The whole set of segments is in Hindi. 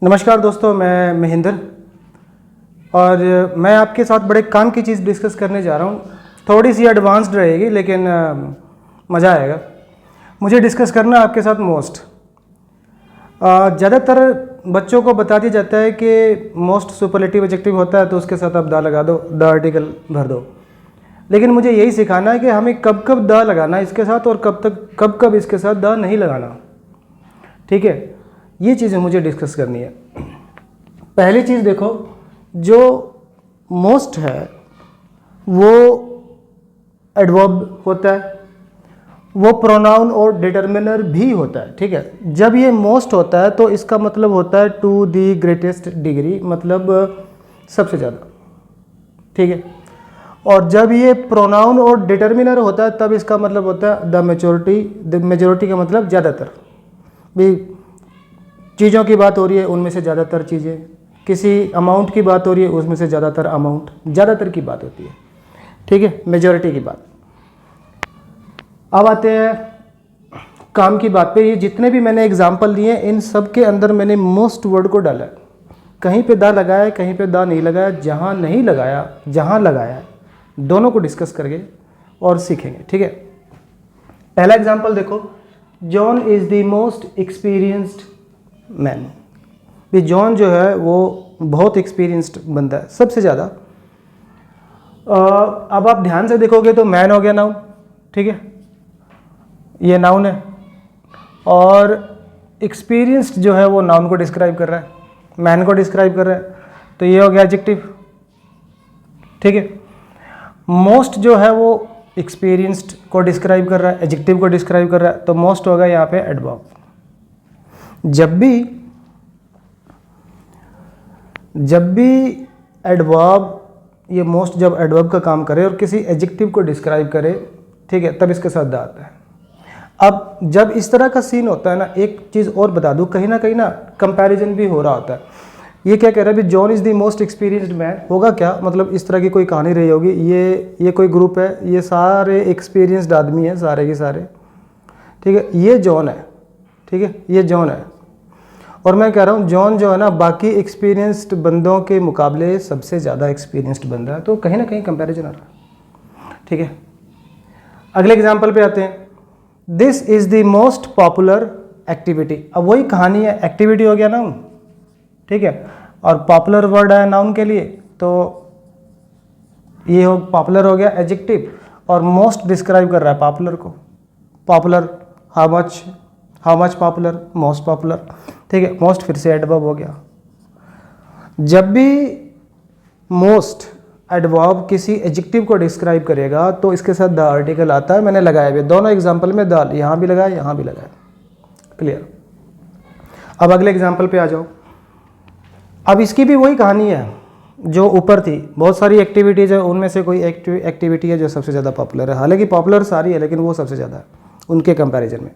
नमस्कार दोस्तों, मैं महेंद्र और मैं आपके साथ बड़े काम की चीज़ डिस्कस करने जा रहा हूँ। थोड़ी सी एडवांस्ड रहेगी लेकिन मज़ा आएगा। मुझे डिस्कस करना आपके साथ मोस्ट। ज़्यादातर बच्चों को बता दिया जाता है कि मोस्ट सुपरलेटिव एडजेक्टिव होता है तो उसके साथ आप द लगा दो, द आर्टिकल भर दो। लेकिन मुझे यही सिखाना है कि हमें कब कब द लगाना है इसके साथ और कब कब इसके साथ द नहीं लगाना। ठीक है, ये चीज़ें मुझे डिस्कस करनी है। पहली चीज़ देखो, जो मोस्ट है वो एडवर्ब होता है, वो प्रोनाउन और डिटरमिनर भी होता है। ठीक है, जब ये मोस्ट होता है तो इसका मतलब होता है टू दी ग्रेटेस्ट डिग्री, मतलब सबसे ज़्यादा। ठीक है, और जब ये प्रोनाउन और डिटरमिनर होता है तब इसका मतलब होता है द मेजॉरिटी। द मेजॉरिटी का मतलब ज़्यादातर। भी चीज़ों की बात हो रही है, उनमें से ज़्यादातर चीज़ें, किसी अमाउंट की बात हो रही है, उसमें से ज़्यादातर अमाउंट, ज़्यादातर की बात होती है। ठीक है, मेजॉरिटी की बात। अब आते हैं काम की बात पे। ये जितने भी मैंने एग्जाम्पल दिए इन सब के अंदर मैंने मोस्ट वर्ड को डाला है। कहीं पे द लगाया है, कहीं पे द नहीं लगाया। जहाँ नहीं लगाया, जहाँ लगाया, दोनों को डिस्कस करके और सीखेंगे। ठीक है, पहला एग्जाम्पल देखो, John is the most experienced man. भी जॉन जो है वो बहुत एक्सपीरियंस्ड बंदा है, सबसे ज़्यादा। अब आप ध्यान से देखोगे तो मैन हो गया नाउन। ठीक है, ये नाउन है और एक्सपीरियंस्ड जो है वो नाउन को डिस्क्राइब कर रहा है, मैन को डिस्क्राइब कर रहा है, तो ये हो गया एडजेक्टिव। ठीक है, मोस्ट जो है वो एक्सपीरियंस्ड को डिस्क्राइब कर रहा है, एडजेक्टिव को डिस्क्राइब कर रहा है, तो मोस्ट होगा यहाँ पे एडवर्ब। जब भी एडवर्ब, ये मोस्ट जब एडवर्ब का काम करे और किसी एडजेक्टिव को डिस्क्राइब करे, ठीक है, तब इसके साथ द आता है। अब जब इस तरह का सीन होता है ना, एक चीज़ और बता दूं, कहीं ना कंपैरिजन भी हो रहा होता है। ये क्या कह रहा है भी John is the most experienced man, होगा क्या मतलब इस तरह की कोई कहानी रही होगी। ये कोई ग्रुप है, ये सारे एक्सपीरियंस्ड आदमी हैं, सारे के सारे। ठीक है, ये जॉन है। ठीक है, ये जॉन है और मैं कह रहा हूँ जॉन जो है ना बाकी एक्सपीरियंस्ड बंदों के मुकाबले सबसे ज़्यादा एक्सपीरियंस्ड बंदा है, तो कहीं ना कहीं कंपैरिजन आ रहा है। ठीक है, अगले एग्जांपल पे आते हैं। This is the most popular activity. अब वही कहानी है, एक्टिविटी हो गया नाउन। ठीक है, और पॉपुलर वर्ड है नाउन के लिए, तो ये हो पॉपुलर हो गया एडजेक्टिव, और मोस्ट डिस्क्राइब कर रहा है पॉपुलर को। Popular, how much popular, most popular. ठीक है, मोस्ट फिर से एडवर्ब हो गया। जब भी मोस्ट एडवर्ब किसी एडजेक्टिव को डिस्क्राइब करेगा तो इसके साथ द आर्टिकल आता है। मैंने लगाया भी दोनों एग्जांपल में द, यहाँ भी लगाया, यहाँ भी लगाया। क्लियर। अब अगले एग्जांपल पे आ जाओ। अब इसकी भी वही कहानी है जो ऊपर थी। बहुत सारी एक्टिविटीज़ है, उनमें से कोई एक्टिविटी है जो सबसे ज़्यादा पॉपुलर है। हालांकि पॉपुलर सारी है लेकिन वो सबसे ज़्यादा है उनके कंपैरिजन में।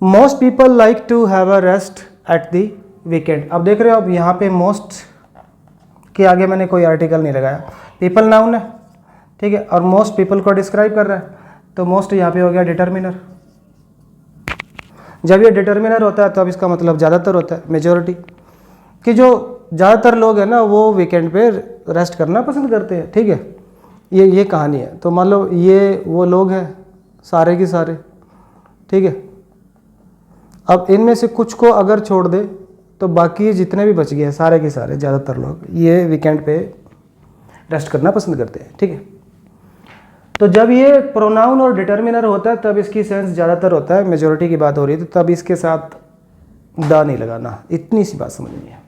Most people like to have a rest at the weekend. अब देख रहे हो, अब यहाँ पे मोस्ट के आगे मैंने कोई आर्टिकल नहीं लगाया, पीपल नाउन है। ठीक है, और मोस्ट पीपल को डिस्क्राइब कर रहा है, तो मोस्ट यहाँ पे हो गया डिटरमिनर। जब ये डिटरमिनर होता है तो अब इसका मतलब ज़्यादातर होता है, मेजॉरिटी, कि जो ज़्यादातर लोग हैं ना वो वीकेंड पे रेस्ट करना पसंद करते हैं। ठीक है, ये कहानी है। तो मान लो ये वो लोग हैं सारे के सारे। ठीक है, अब इनमें से कुछ को अगर छोड़ दे तो बाकी जितने भी बच गए सारे के सारे, ज़्यादातर लोग ये वीकेंड पे रेस्ट करना पसंद करते हैं। ठीक है, तो जब ये प्रोनाउन और डिटरमिनर होता है तब इसकी सेंस ज़्यादातर होता है, मेजॉरिटी की बात हो रही है तो तब इसके साथ द नहीं लगाना। इतनी सी बात समझनी है।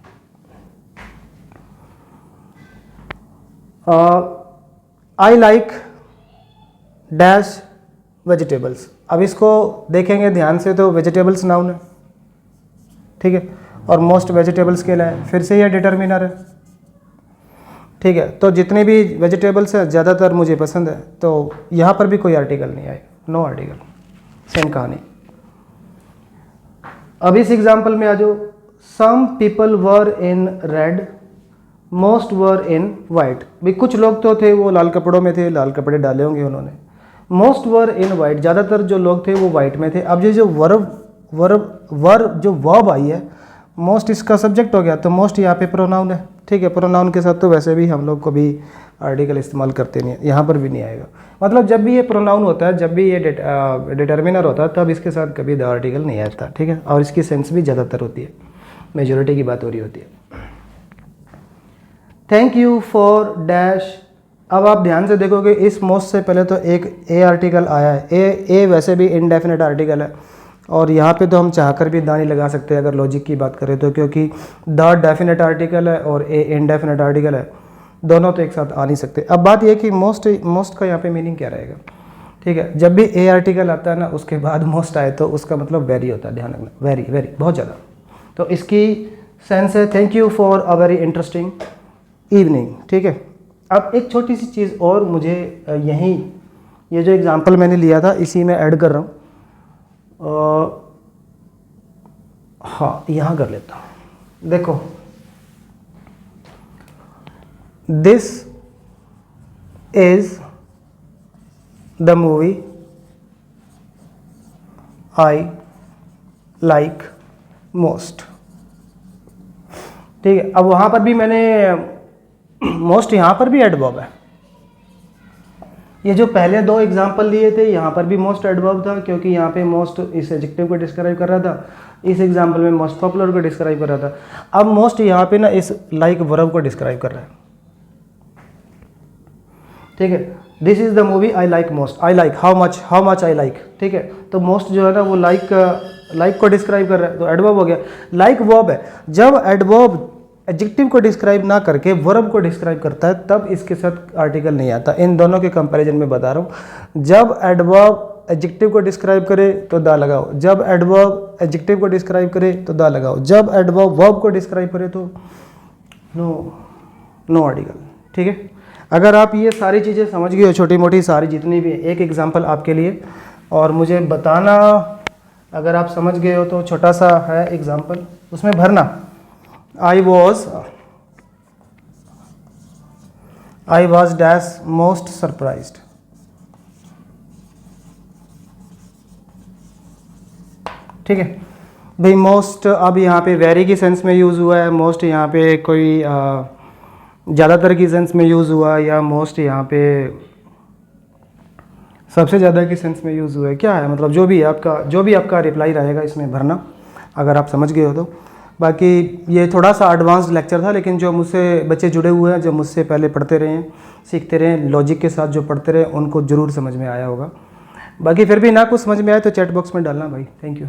I like dash vegetables. अब इसको देखेंगे ध्यान से तो वेजिटेबल्स नाउन है। ठीक है, और मोस्ट वेजिटेबल्स के लिए फिर से यह डिटरमिनर है। ठीक है, तो जितने भी वेजिटेबल्स हैं ज़्यादातर मुझे पसंद है, तो यहाँ पर भी कोई आर्टिकल नहीं आए, नो आर्टिकल, सेम कहानी। अब इस एग्जाम्पल में आ जाओ। Some people were in red, most were in white. भाई कुछ लोग तो थे वो लाल कपड़ों में थे, लाल कपड़े डाले होंगे उन्होंने। मोस्ट वर इन वाइट, ज़्यादातर जो लोग थे वो वाइट में थे। अब ये जो वर्ब जो वर्ब आई है मोस्ट इसका सब्जेक्ट हो गया, तो मोस्ट यहाँ पे प्रोनाउन है, ठीक है। प्रोनाउन के साथ तो वैसे भी हम लोग कभी आर्टिकल इस्तेमाल करते नहीं है, यहाँ पर भी नहीं आएगा। मतलब जब भी ये प्रोनाउन होता है, जब भी ये डिटर्मिनर होता है, तब इसके साथ कभी द आर्टिकल नहीं आता, ठीक है। और इसकी सेंस भी ज़्यादातर होती है, मेजॉरिटी की बात हो रही होती है। Thank you for dash. अब आप ध्यान से देखोगे इस मोस्ट से पहले तो एक ए आर्टिकल आया है। ए वैसे भी इनडेफिनेट आर्टिकल है, और यहाँ पे तो हम चाहकर भी दा नहीं लगा सकते अगर लॉजिक की बात करें तो, क्योंकि द डेफिनेट आर्टिकल है और ए इनडेफिनेट आर्टिकल है, दोनों तो एक साथ आ नहीं सकते। अब बात यह कि मोस्ट का यहाँ पे मीनिंग क्या रहेगा, ठीक है। जब भी ए आर्टिकल आता है ना, उसके बाद मोस्ट आए तो उसका मतलब वेरी होता है, ध्यान रखना, वेरी वेरी, बहुत ज़्यादा। तो इसकी सेंस है thank you for a very interesting evening, ठीक है। अब एक छोटी सी चीज़ और मुझे यहीं, ये जो एग्ज़ाम्पल मैंने लिया था इसी में ऐड कर रहा हूँ। हाँ, यहाँ कर लेता हूँ। देखो, this is the movie I like most, ठीक है। अब वहाँ पर भी मैंने मोस्ट, यहाँ पर भी एडवर्ब है। ये जो पहले दो एग्जाम्पल लिए थे, यहाँ पर भी मोस्ट एडवर्ब था, क्योंकि यहाँ पे मोस्ट इस एडजेक्टिव को डिस्क्राइब कर रहा था, इस एग्जाम्पल में मोस्ट पॉपुलर को डिस्क्राइब कर रहा था। अब मोस्ट यहाँ पे ना इस लाइक वर्ब को डिस्क्राइब कर रहा है, ठीक है। This is the movie I like most, I like how much I like, ठीक है। तो मोस्ट जो है ना वो लाइक को डिस्क्राइब कर रहा है, तो एडवर्ब हो गया। लाइक वर्ब है, जब एडवर्ब एडजेक्टिव को डिस्क्राइब ना करके वर्ब को डिस्क्राइब करता है तब इसके साथ आर्टिकल नहीं आता। इन दोनों के कंपैरिजन में बता रहा हूँ। जब एडवर्ब एडजेक्टिव को डिस्क्राइब करे तो दा लगाओ, जब एडवर्ब एडजेक्टिव को डिस्क्राइब करे तो दा लगाओ, जब एडवर्ब वर्ब को डिस्क्राइब करे तो नो आर्टिकल, ठीक है। अगर आप ये सारी चीज़ें समझ गए हो, छोटी मोटी सारी जितनी भी, एक एग्जाम्पल आपके लिए, और मुझे बताना अगर आप समझ गए हो तो छोटा सा है एग्जाम्पल, उसमें भरना I was dash most surprised, ठीक है भाई। मोस्ट अब यहाँ पे वेरी की सेंस में यूज़ हुआ है, मोस्ट यहाँ पे कोई ज़्यादातर की सेंस में यूज़ हुआ, या मोस्ट यहाँ पे सबसे ज़्यादा की सेंस में यूज़ हुआ है, क्या है मतलब जो भी आपका रिप्लाई रहेगा इसमें भरना, अगर आप समझ गए हो तो। बाकी ये थोड़ा सा एडवांस लेक्चर था, लेकिन जो मुझसे बच्चे जुड़े हुए हैं, जो मुझसे पहले पढ़ते रहे हैं, सीखते रहे हैं, लॉजिक के साथ जो पढ़ते रहे, उनको ज़रूर समझ में आया होगा। बाकी फिर भी ना कुछ समझ में आए तो चैट बॉक्स में डालना भाई। Thank you.